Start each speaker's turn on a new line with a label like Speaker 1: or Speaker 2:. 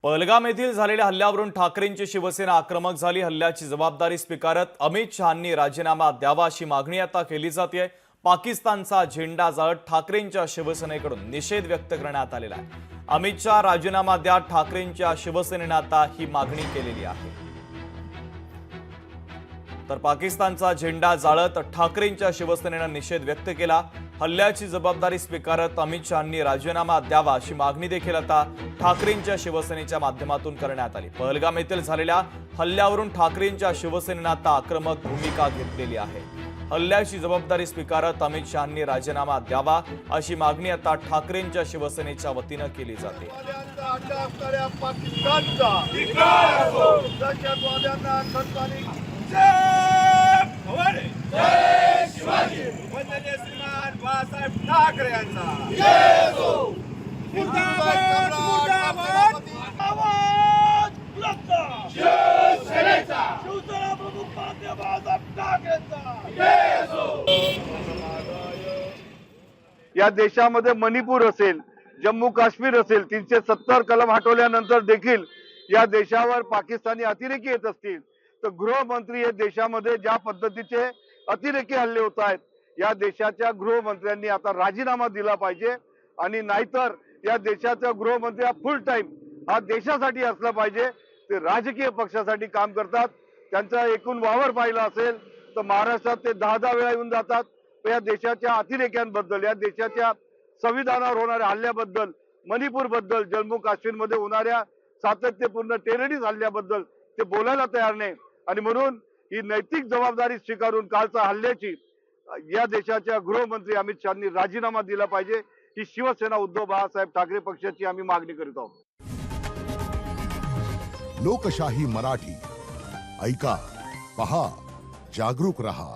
Speaker 1: पहलगाम येथील झालेल्या हल्ल्यावरून ठाकरेंची शिवसेना आक्रमक झाली। हल्ल्याची जबाबदारी स्वीकारत अमित शहांनी राजीनामा द्यावा अशी मागणी आता केली जाते। पाकिस्तानचा झेंडा जाळत ठाकरेंच्या शिवसेनेकडून निषेध व्यक्त करण्यात आलेला आहे। अमित शहा राजीनामा द्या, ठाकरेंच्या शिवसेनेने आता ही मागणी केलेली आहे। तर पाकिस्तानचा झेंडा जाळत ठाकरेंच्या शिवसेनेने निषेध व्यक्त केला। हल्ल्याची जबाबदारी स्वीकारत अमित शहांनी राजीनामा द्यावा अशी मागणी देखील आता ठाकरेंच्या शिवसेनेच्या माध्यमातून करण्यात आली। पहलगाम येथील झालेल्या हल्ल्यावरून ठाकरेंच्या शिवसेनेने आता आक्रमक भूमिका घेतलेली आहे। हल्ल्याची जबाबदारी स्वीकारत अमित शहांनी राजीनामा द्यावा अशी मागणी आता ठाकरेंच्या शिवसेनेच्या वतीने केली जाते।
Speaker 2: या देशामध्ये मणिपूर असेल, जम्मू काश्मीर असेल, 370 कलम हटवल्यानंतर देखील या देशावर पाकिस्तानी अतिरेकी येत असतील तर गृहमंत्री या देशामध्ये ज्या पद्धतीचे अतिरेकी हल्ले होत आहेत, या देशाच्या गृहमंत्र्यांनी आता राजीनामा दिला पाहिजे। आणि नाहीतर या देशाचा गृहमंत्री हा फुल टाइम हा देशासाठी असला पाहिजे। ते राजकीय पक्षासाठी काम करतात। त्यांचा एकूण वावर पाहिला असेल तर महाराष्ट्रात ते 10 वेळा येऊन जातात। या देशाच्या अतिरेक्यांबद्दल, या देशाच्या संविधानावर होणाऱ्या हल्ल्याबद्दल, मणिपूर बद्दल, जम्मू काश्मीर मध्ये होणाऱ्या सातत्यपूर्ण टेररिस्ट हल्ल्याबद्दल ते बोलायला तयार नाही। आणि म्हणून ही नैतिक जबाबदारी स्वीकारून कालच्या हल्ल्याची या देशाच्या गृहमंत्री अमित शहांनी राजीनामा दिला पाहिजे। ही शिवसेना उद्धव बाळासाहेब ठाकरे पक्षाची आम्ही मागणी करीत आहोत।
Speaker 3: लोकशाही मराठी ऐका, पहा, जागरूक रहा।